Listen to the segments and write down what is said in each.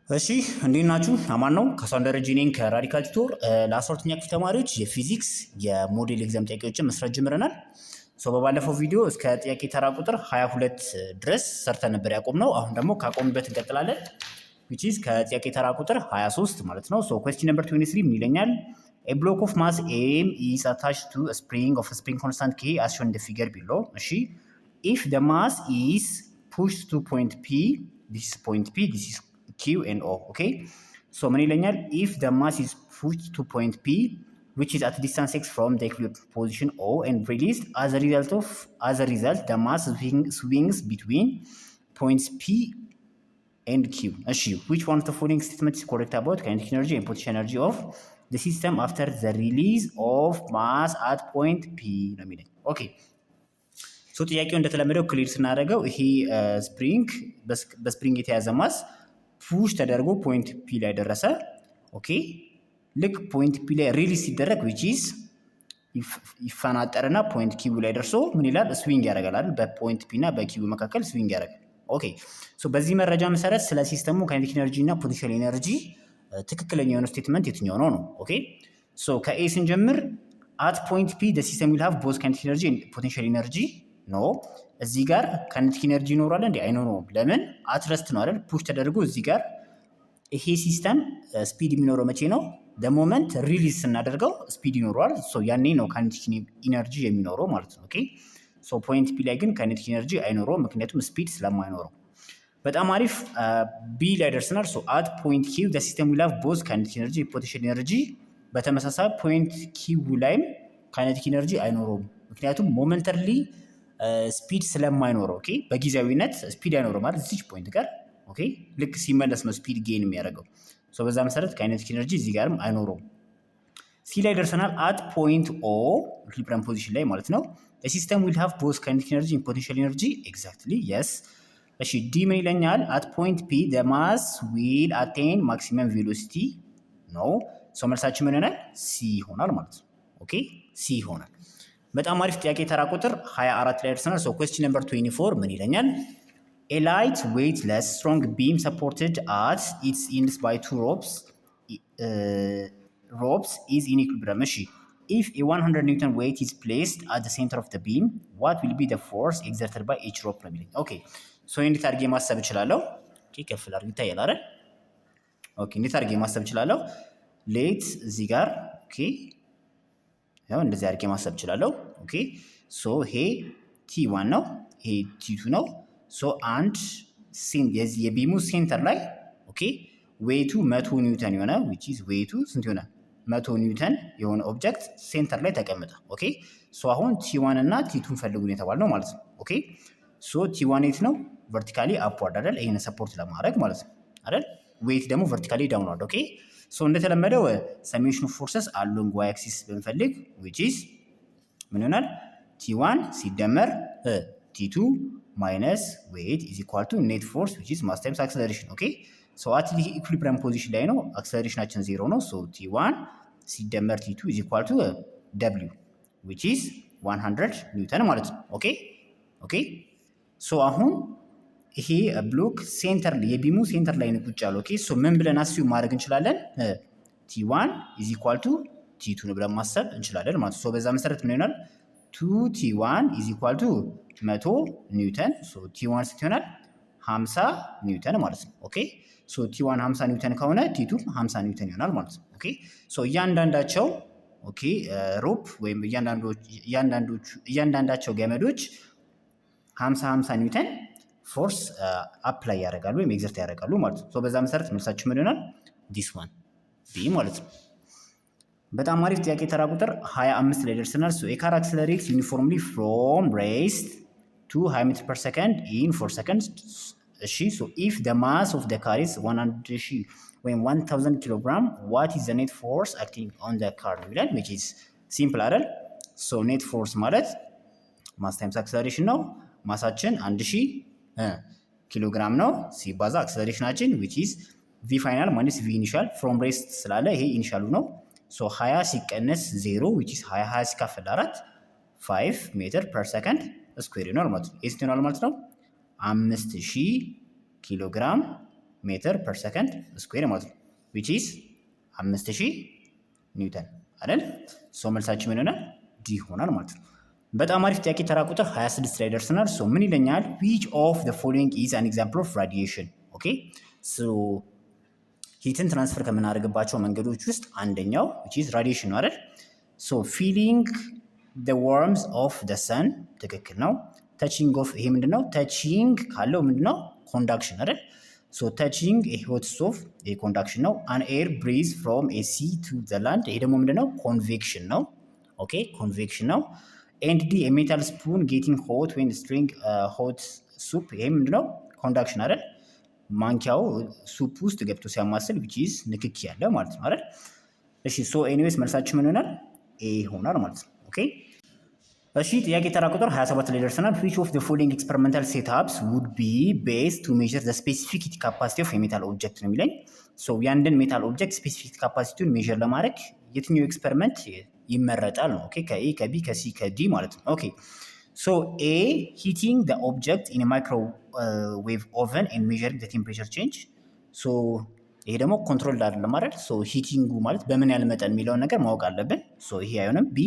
እሺ እንዴት ናችሁ? አማን ነው። ከሳን ደረጀ ነኝ ከራዲካል ቱቶር። ለ12ኛ ክፍል ተማሪዎች የፊዚክስ የሞዴል ኤግዛም ጥያቄዎችን መስራት ጀምረናል። በባለፈው ቪዲዮ እስከ ጥያቄ ተራ ቁጥር 22 ድረስ ሰርተን ነበር ያቆምነው። አሁን ደግሞ ካቆምበት እንቀጥላለን። which is ከጥያቄ ተራ ቁጥር 23 ማለት ነው። question number 23 ምን ይለኛል? A block of mass M is attached to a spring of a spring constant K as shown in the figure below. እሺ if the mass is pushed to point P, this is point P, this is Q and O, okay? So ምን ይለኛል? If the mass is pushed to point P, which is at distance x from the equilibrium position O and released as a result, the mass swings between points P and Q. እሺ which one of the following statements is correct about kinetic energy and potential energy of the system after the release of mass at point P ነው የሚለኝ። ኦኬ ሶ ጥያቄው እንደተለመደው ክሊር ስናደርገው ይሄ ስፕሪንግ በስፕሪንግ የተያዘ ማስ ፑሽ ተደርጎ ፖይንት ፒ ላይ ደረሰ። ኦኬ ልክ ፖይንት ፒ ላይ ሪሊዝ ሲደረግ which is ይፈናጠርና ፖይንት ኪው ላይ ደርሶ ምን ይላል? ስዊንግ ያደርጋል። በፖይንት ፒ እና በኪው መካከል ስዊንግ ያደርጋል። ኦኬ ሶ በዚህ መረጃ መሰረት ስለ ሲስተሙ ካይኔቲክ ኤነርጂ እና ፖቴንሻል ኤነርጂ ትክክለኛ የሆነ ስቴትመንት የትኛው ነው? ኦኬ ሶ ከኤ ስንጀምር አት ፖይንት ፒ the system will have both kinetic energy and potential energy ኖ እዚህ ጋር ካይኔቲክ ኤነርጂ ይኖራል እንዴ? አይኖርም። ለምን? አትረስት ነው አይደል? ፑሽ ተደርጎ እዚህ ጋር ይሄ ሲስተም ስፒድ የሚኖረው መቼ ነው? ሞመንት ሪሊዝ ስናደርገው ስፒድ ይኖረዋል። ሶ ያኔ ነው ካይኔቲክ ኢነርጂ የሚኖረው ማለት ነው። ኦኬ ሶ ፖይንት ፒ ላይ ግን ካይኔቲክ ኢነርጂ አይኖረውም፣ ምክንያቱም ስፒድ ስለማይኖረው። በጣም አሪፍ ቢ ላይ ደርሰናል። ሶ አት ፖይንት ኪው the system will have both kinetic energy and potential energy። በተመሳሳይ ፖይንት ኪው ላይም ካይኔቲክ ኢነርጂ አይኖረውም፣ ምክንያቱም ሞመንተርሊ ስፒድ ስለማይኖረው። ኦኬ በጊዜያዊነት ስፒድ አይኖረው ማለት እዚች ፖይንት ጋር ኦኬ ልክ ሲመለስ ነው ስፒድ ጌን የሚያደርገው። ሶ በዛ መሰረት ካይኔቲክ ኢነርጂ እዚህ ጋርም አይኖረውም። ሲ ላይ ደርሰናል። አት ፖይንት ኦ ኢኩሊብሪየም ፖዚሽን ላይ ማለት ነው the system will have both kinetic energy and potential energy exactly yes። እሺ ዲ ምን ይለኛል? at point P the mass will attain maximum velocity no። ሶ መልሳችን ምን ይሆናል? ሲ ይሆናል ማለት ነው። ኦኬ ሲ ይሆናል። በጣም አሪፍ ጥያቄ ተራ ቁጥር 24 ላይ ደርሰናል። ሶ question number 24 ምን ይለኛል? A light weightless strong beam supported at its ends by two ropes is in equilibrium. እሺ if a 100 Newton weight is placed at the center of the beam what will be the force exerted by each rope ነው የሚለኝ። ኦኬ ሶ እንዴት አድርጌ ማሰብ እችላለሁ? ኦኬ ከፍል አድርጌ ይታያል አይደል? ኦኬ እንዴት አድርጌ ማሰብ እችላለሁ? ሌት እዚህ ጋር ኦኬ ያው እንደዚህ አድርጌ ማሰብ እችላለሁ። ኦኬ ሶ ይሄ ቲ1 ነው፣ ይሄ ቲ2 ነው። ሶ አንድ የዚህ የቢሙ ሴንተር ላይ ኦኬ ዌይቱ 100 ኒውተን የሆነ which is ዌይቱ ስንት ይሆናል? 100 ኒውተን የሆነ ኦብጀክት ሴንተር ላይ ተቀመጠ። ኦኬ ሶ አሁን ቲ1 እና ቲ2 ፈልጉን የተባልነው ማለት ነው። ኦኬ ሶ ቲ1 የት ነው? ቨርቲካሊ አፕዋርድ አይደል? ይሄን ሰፖርት ለማድረግ ማለት ነው አይደል? ዌይት ደግሞ ቨርቲካሊ ዳውንዋርድ። ኦኬ ሶ እንደተለመደው ሰሜሽን ኦፍ ፎርሰስ አሎንግ ዋይ አክሲስ ብንፈልግ which is ምን ይሆናል? ቲ1 ሲደመር ቲ2 ማይነስ ዌይት is equal to net force which is mass times acceleration። ኦኬ ሶ አት ኢኩሊብሪየም ፖዚሽን ላይ ነው፣ አክሰለሬሽናችን 0 ነው። ሶ ቲ1 ሲደመር ቲ2 is equal to w which is 100 ኒውተን ማለት ነው። ኦኬ ኦኬ ሶ አሁን ይሄ ብሎክ ሴንተር የቢሙ ሴንተር ላይ ነው ቁጭ ያለው። ኦኬ ሶ ምን ብለን አስዩ ማድረግ እንችላለን? ቲ1 is equal to ቲ2 ነው ብለን ማሰብ እንችላለን ማለት ነው። ሶ በዛ መሰረት ምን ይሆናል? 2t1 is equal to 100 ኒውተን። ሶ ቲ1 ስንት ይሆናል? 50 ኒውተን ማለት ነው። ኦኬ ሶ ቲ1 50 ኒውተን ከሆነ ቲ2 50 ኒውተን ይሆናል ማለት ነው። ኦኬ ሶ እያንዳንዳቸው ኦኬ ሮፕ ወይም እያንዳንዳቸው ገመዶች 50 ኒውተን ፎርስ አፕላይ ያደርጋሉ ወይም ኤግዘርት ያደርጋሉ ማለት ነው። ሶ በዛ መሰረት መልሳችሁ ምን ይሆናል? ዲስ ዋን ቢ ማለት ነው። በጣም አሪፍ ጥያቄ ተራ ቁጥር 25 ላይ ደርሰናል። ሶ ኤ ካር አክሰለሬትስ ዩኒፎርምሊ ፍሮም ሬስት ቱ 20 ሜትር ፐር ሰከንድ ኢን 4 ሰከንድስ። እሺ ሶ ኢፍ ዘ ማስ ኦፍ ዘ ካር ኢዝ 100 ወይም 1000 ኪሎ ግራም ዋት ኢዝ ዘ ኔት ፎርስ አክቲንግ ኦን ዘ ካር ይላል። which is ሲምፕል አይደል? ሶ ኔት ፎርስ ማለት ማስ ታይምስ አክሰለሬሽን ነው። ማሳችን 1000 ኪሎ ግራም ነው ሲባዛ አክሰለሬሽናችን which is v ፋይናል ማይነስ v ኢኒሻል ፍሮም ሬስት ስላለ ይሄ ኢኒሻሉ ነው። ሶ 20 ሲቀነስ 0 which is 20 ሲካፈል 4 5 ሜትር ፐር ሰከንድ ስኩዌር ይሆናል ማለት ነው። ስንት ይሆናል ማለት ነው? 5000 ኪሎ ግራም ሜትር ፐር ሰከንድ ስኩዌር ማለት ነው which is 5000 ኒውተን አይደል? ሶ መልሳችን ምን ይሆናል? ዲ ይሆናል ማለት ነው። በጣም አሪፍ ጥያቄ ተራ ቁጥር 26 ላይ ደርሰናል። ሶ ምን ይለኛል? which of the following is an example of radiation? ኦኬ ሶ ሂትን ትራንስፈር ከምናደርግባቸው መንገዶች ውስጥ አንደኛው which is radiation ነው አይደል? ሶ feeling the warmth of the sun ትክክል ነው። touching of ይሄ ምንድነው? touching ካለው ምንድነው? conduction አይደል? ሶ touching a hot stove a conduction ነው። an air breeze from a sea to the land ይሄ ደግሞ ምንድነው? convection ነው። ኦኬ convection ነው። and d a metal spoon getting hot when stirring hot soup ይሄ ምንድነው? conduction አይደል? ማንኪያው ሱፕ ውስጥ ገብቶ ሲያማስል which is ንክኪ ያለ ማለት ነው አይደል? እሺ ሶ ኤኒዌይስ መልሳችን ምን ይሆናል? ኤ ይሆናል ማለት ነው። ኦኬ እሺ ጥያቄ ተራ ቁጥር 27 ላይ ደርሰናል። which of the following experimental setups would be best to measure the specific heat capacity of a metal object ነው የሚለኝ። ሶ ያንድን ሜታል ኦብጀክት ስፔሲፊክ ካፓሲቲውን ሜዥር ለማድረግ የትኛው ኤክስፐሪመንት ይመረጣል ነው። ኦኬ ከኤ ከቢ ከሲ ከዲ ማለት ነው። ኦኬ ሶ ኤ heating the object in a microwave oven and measuring the temperature change ሶ ይሄ ደግሞ ኮንትሮልድ አይደለም አይደል? ሶ ሂቲንጉ ማለት በምን ያህል መጠን የሚለውን ነገር ማወቅ አለብን። ሶ ይሄ አይሆንም። ቢ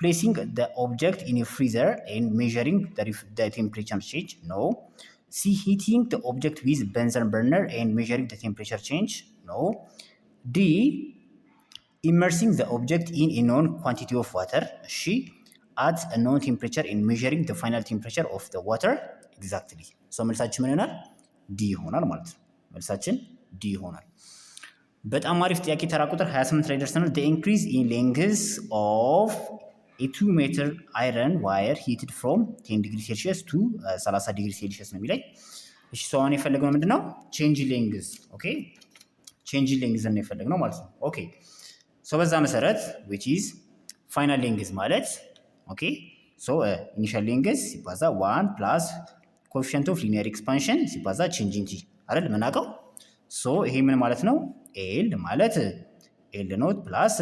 placing the object in a freezer and measuring the temperature change no. C heating the object with Bunsen burner and measuring the temperature change no. D immersing the object in a known quantity of water she at a known temperature and measuring the final temperature of the water exactly. so መልሳችን ምን ይሆናል? ዲ ይሆናል ማለት ነው። መልሳችን ዲ ይሆናል። በጣም አሪፍ ጥያቄ ተራ ቁጥር 28 ላይ ደርሰናል። the increase in length of a 2 meter iron wire heated from 10 degree Celsius to 30 degree Celsius ነው የሚለኝ። እሺ ሰው አሁን የፈለግነው ምንድነው? change length ኦኬ change length ነው የፈለግነው ማለት ነው። ኦኬ ሶ በዛ መሰረት which is final length ማለት ኦኬ ሶ initial length ሲባዛ 1 plus coefficient of linear expansion ሲባዛ change in t አይደል የምናውቀው። ሶ ይሄ ምን ማለት ነው? ኤል ማለት ኤል ኖት ፕላስ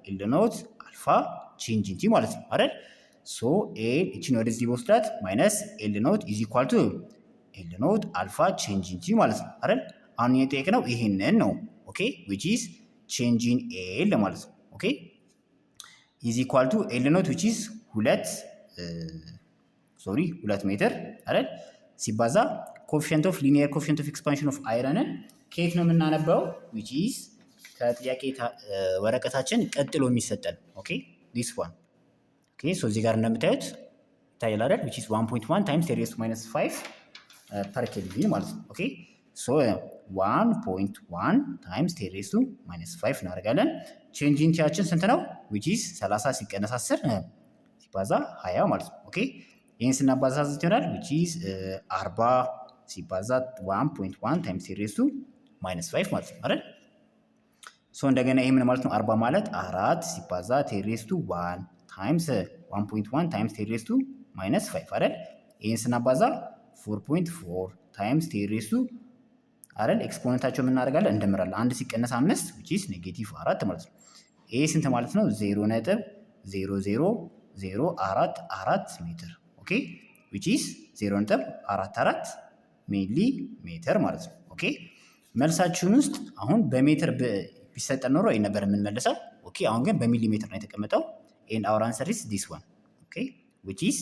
ኤል ኖት አልፋ ቼንጅ ኢን ቲ ማለት ነው አይደል? ሶ ኤል እቺን ወደዚህ በወስዳት ማይነስ ኤል ኖት ኢዝ ኢኳል ቱ ኤል ኖት አልፋ ቼንጅ ኢን ቲ ማለት ነው አይደል? አሁን የጠየቅነው ይሄንን ነው። ኦኬ which is change in ኤል ማለት ነው። ኦኬ ኢዝ ኢኳል ቱ ኤል ኖት which is 2 ሜትር አይደል? ሲባዛ ኮኤፊሽንት ኦፍ ሊኒየር ኮኤፊሽንት ኦፍ ኤክስፓንሽን ኦፍ አይረንን ከየት ነው የምናነበው? which is ከጥያቄ ወረቀታችን ቀጥሎ የሚሰጠን ኦኬ this one ኦኬ ሶ እዚህ ጋር እንደምታዩት ይታያል አይደል? which is 1.1 times 10 raised to minus 5 per kelvin ማለት ነው። ኦኬ ሶ 1.1 times 10 raised to minus 5 እናደርጋለን። ቼንጅ ኢን ቲያችን ስንት ነው? which is 30 ሲቀነስ 10 ሲባዛ 20 ማለት ነው። ኦኬ ይህን ስናባዛ ስንት ይሆናል? which is 40 ሲባዛ 1.1 times 10 raised to minus 5 ማለት ነው አይደል? ሶ እንደገና ይሄ ምን ማለት ነው? 40 ማለት 4 ሲባዛ 10 raised to 1 times 1.1 times 10 raised to minus 5 አይደል? ይሄን ስናባዛ 4.4 times 10 raised to አይደል? ኤክስፖነንታቸው ምን እናደርጋለን? እንደምራለን። 1 ሲቀነስ 5 which is ኔጌቲቭ 4 ማለት ነው። ይሄ ስንት ማለት ነው? 0.00044 ሜትር ኦኬ which is 0.44 ሚሊ ሜትር ማለት ነው። ኦኬ መልሳችሁን ውስጥ አሁን በሜትር ቢሰጠን ኖሮ ይሄ ነበር የምንመልሰው። ኦኬ አሁን ግን በሚሊ ሜትር ነው የተቀመጠው። and our answer is this one okay which is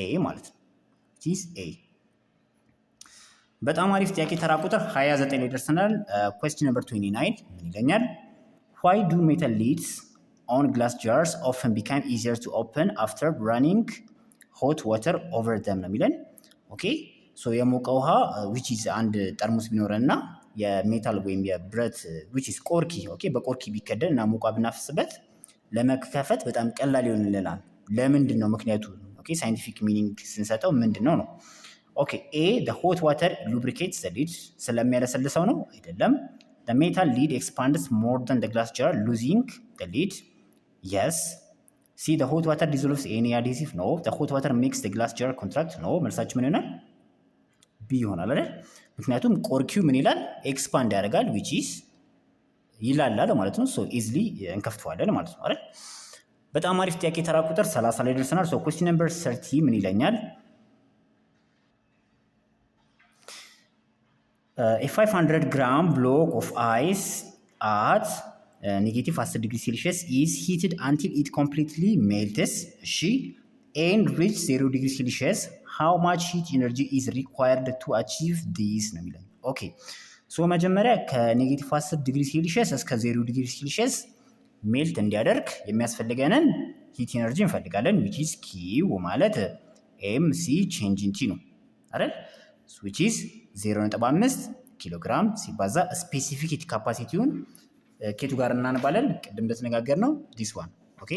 a ማለት ነው። which is a በጣም አሪፍ ጥያቄ ተራ ቁጥር 29 ላይ ደርሰናል። question number 29 ምን ይለኛል? why do metal lids on glass jars often become easier to open after running hot water over them ነው የሚለን። ኦኬ ሶ የሞቀ ውሃ which is አንድ ጠርሙስ ቢኖረንና የሜታል ወይም የብረት which is ቆርኪ ኦኬ በቆርኪ ቢከደን እና ሙቋ ብናፈስበት ለመከፈት በጣም ቀላል ይሆንልናል። ለምንድን ነው ምክንያቱ? ኦኬ ሳይንቲፊክ ሚኒንግ ስንሰጠው ምንድነው ነው? ኦኬ ኤ the hot water lubricates the lid ስለሚያለሰልሰው ነው? አይደለም። the metal lid expands more than the glass jar losing the lid yes. C the hot water dissolves any adhesive no. the hot water makes the glass jar contract no. መልሳችን ምን ይሆናል? ቢ ይሆናል አይደል? ምክንያቱም ቆርኪው ምን ይላል? ኤክስፓንድ ያደርጋል which is ይላላል ማለት ነው። ሶ ኢዝሊ እንከፍተዋለን ማለት ነው አይደል? በጣም አሪፍ ጥያቄ ተራ ቁጥር 30 ላይ ደርሰናል። ሶ question number 30 ምን ይለኛል? a 500 gram block of ice at negative 10 degree Celsius is heated until it completely melts. እሺ and reach 0 degree Celsius. How much heat energy is required to achieve this ነው የሚለን። ኦኬ ሶ መጀመሪያ ከኔጌቲቭ 10 ዲግሪ ሴልሺየስ እስከ 0 ዲግሪ ሴልሺየስ ሜልት እንዲያደርግ የሚያስፈልገንን ሂት ኤነርጂ እንፈልጋለን which is Q ማለት MC change in T ነው አይደል which is 0.5 ኪሎ ግራም ሲባዛ ስፔሲፊክ ሂት ካፓሲቲውን ኬቱ ጋር እናነባለን ቅድም እንደተነጋገር ነው this one ኦኬ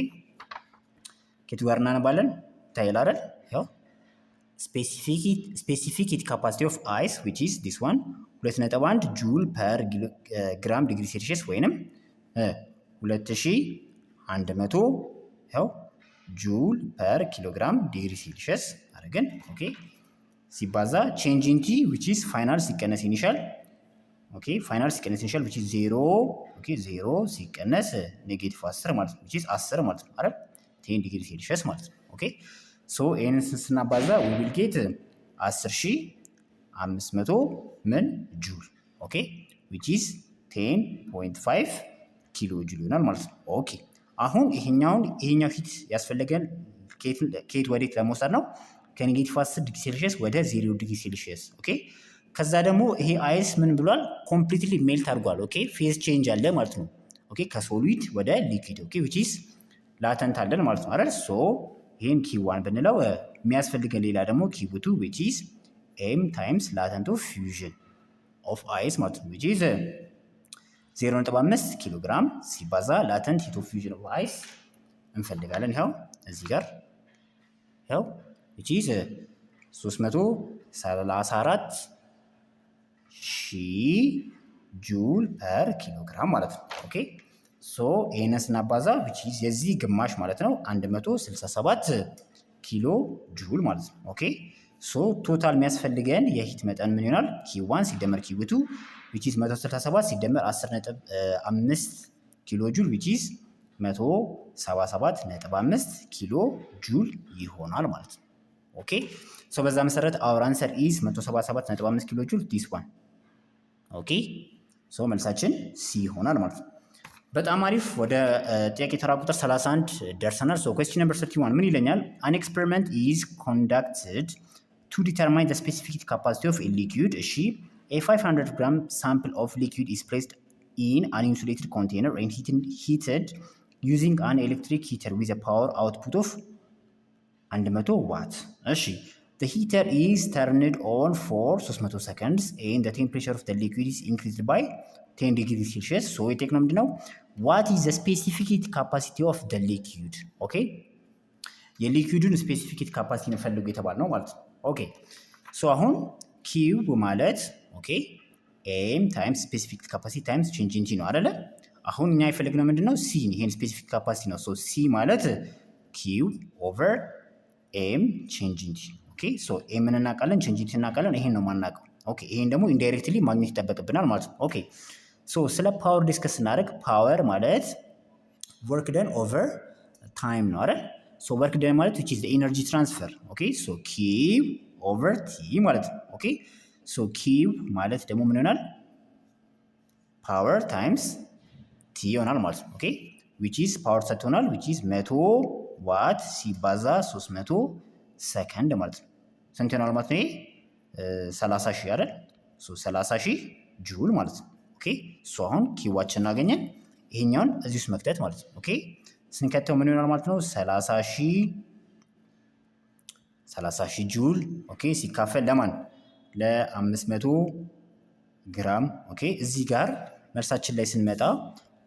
ኬቱ ጋር እናነባለን ታይል አይደል ያው specific heat capacity of ice which is this one 2.1 ጁል ፐር ግራም ዲግሪ ሴልሺየስ ወይንም 2100 ያው ጁል ፐር ኪሎግራም ዲግሪ ሴልሺየስ አድርገን ኦኬ ሲባዛ ቼንጅ ኢን ቲ which is ፋይናል ሲቀነስ ኢኒሻል ኦኬ ፋይናል ሲቀነስ ኢኒሻል which is 0 ኦኬ 0 ሲቀነስ ኔጌቲቭ 10 ማለት ነው which is 10 ማለት ነው አይደል 10 ዲግሪ ሴልሺየስ ማለት ነው ኦኬ ሶ ይሄንን ስናባዛ we will get 10500 ምን ጁል ኦኬ which is 10.5 ኪሎ ጁል ይሆናል ማለት ነው ኦኬ አሁን ይሄኛው ሂት ያስፈልገን ከየት ወዴት ለመውሰድ ነው ከኔጌቲቭ 10 ዲግሪ ሴልሺየስ ወደ 0 ዲግሪ ሴልሺየስ ኦኬ ከዛ ደግሞ ይሄ አይስ ምን ብሏል ኮምፕሊትሊ ሜልት አድርጓል ኦኬ ፌዝ ቼንጅ አለ ማለት ነው ኦኬ ከሶሊድ ወደ ሊኩዊድ ኦኬ which is ላተንት አለን ማለት ነው አይደል ሶ ይሄን ኪ1 ብንለው የሚያስፈልገን ሌላ ደግሞ ኪ2 which is m times latent of fusion of ice ማለት ነው which is 0.5 ኪሎ ግራም ሲባዛ latent heat of fusion of ice እንፈልጋለን ይሄው እዚህ ጋር ይሄው which is 334 ሺህ ጁል ፐር ኪሎ ግራም ማለት ነው ኦኬ ሶ ይሄንን ስናባዛ which is የዚህ ግማሽ ማለት ነው 167 ኪሎ ጁል ማለት ነው ኦኬ ሶ ቶታል የሚያስፈልገን የሂት መጠን ምን ይሆናል ኪ1 ሲደመር ኪ2 which is 167 ሲደመር 10.5 ኪሎ ጁል which is 177.5 ኪሎ ጁል ይሆናል ማለት ነው ኦኬ ሶ በዛ መሰረት our answer is 177.5 ኪሎ ጁል this one ኦኬ ሶ መልሳችን ሲ ይሆናል ማለት ነው በጣም አሪፍ ወደ ጥያቄ ተራ ቁጥር 31 ደርሰናል ሶ question number 31 ምን ይለኛል an experiment is conducted to determine the specific heat capacity of a liquid እሺ a 500 gram sample of liquid is placed in an insulated container and heated using an electric heater with a power output of 100 watt እሺ the heater is turned on for 300 seconds and the temperature of the liquid is increased by 10 degrees Celsius so የጠየቅነው ምንድነው what is the specific heat capacity of the liquid ኦኬ የሊኩዊዱን ስፔሲፊክ ሂት ካፓሲቲ ነው ፈልጉ የተባልነው ማለት ነው ኦኬ ሶ አሁን q ማለት ኦኬ m ታይምስ ስፔሲፊክ ካፓሲቲ ታይምስ ቼንጅ ኢን ቲ ነው አይደለ አሁን እኛ የፈለግነው ምንድነው c ይሄን ስፔሲፊክ ካፓሲቲ ነው ሶ c ማለት q ኦቨር m ቼንጅ ኢን ቲ ኦኬ ሶ m እናውቃለን ቼንጅ ኢን ቲ እናውቃለን ይሄን ነው ማናውቀው ኦኬ ይሄን ደግሞ ኢንዳይሬክትሊ ማግኘት ይጠበቅብናል ማለት ነው ኦኬ ሶ ስለ ፓወር ዲስከስ ስናደርግ ፓወር ማለት ወርክ ደን ኦቨር ታይም ነው አይደል ሶ ወርክ ደን ማለት which is the energy transfer ኦኬ ሶ q ኦቨር t ማለት ነው ኦኬ ሶ q ማለት ደግሞ ምን ይሆናል ፓወር ታይምስ t ይሆናል ማለት ነው ኦኬ which is ፓወር ሰጥቶናል which is 100 ዋት ሲባዛ 300 ሰከንድ ማለት ነው ስንት ይሆናል ማለት ነው 30000 አይደል ሶ 30000 ጁል ማለት ነው ኦኬ ሶ አሁን ኪዋችን እናገኘን ይሄኛውን እዚህ ውስጥ መክተት ማለት ነው ኦኬ ስንከተው ምን ይሆናል ማለት ነው 30000 ጁል ኦኬ ሲካፈል ለማን ለ500 ግራም ኦኬ እዚህ ጋር መልሳችን ላይ ስንመጣ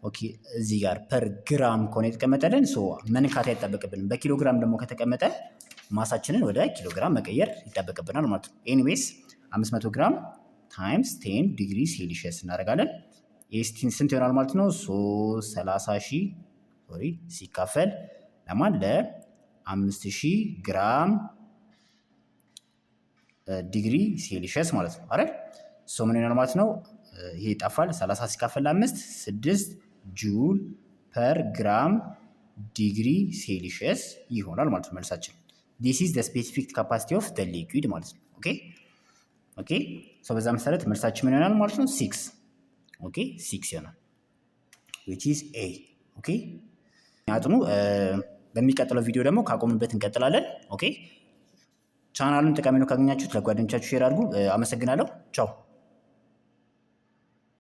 ኦኬ እዚህ ጋር ፐር ግራም ከሆነ የተቀመጠልን ሶ መንካት አይጠበቅብንም በኪሎ ግራም ደግሞ ከተቀመጠ ማሳችንን ወደ ኪሎ ግራም መቀየር ይጠበቅብናል ማለት ነው ኤኒዌይስ 500 ግራም ታይምስ 10 ዲግሪ ሴልሺየስ እናደርጋለን ኤስቲን ስንት ይሆናል ማለት ነው ሶ 30000 ሶሪ ሲካፈል ለማን ለ5000 ግራም ዲግሪ ሴልሺየስ ማለት ነው አይደል ሶ ምን ይሆናል ማለት ነው ይሄ ይጣፋል 30 ሲካፈል ለ5 6 ጁል ፐር ግራም ዲግሪ ሴልሺየስ ይሆናል ማለት ነው መልሳችን this is the specific capacity of the liquid ማለት ነው ኦኬ ኦኬ ሶ በዛ መሰረት መልሳችን ምን ይሆናል ማለት ነው? 6 ኦኬ 6 ይሆናል which is A ኦኬ አጥኑ። በሚቀጥለው ቪዲዮ ደግሞ ካቆምንበት እንቀጥላለን። ኦኬ ቻናሉን ጠቃሚ ነው ካገኛችሁት ለጓደኞቻችሁ ሼር አድርጉ። አመሰግናለሁ። ቻው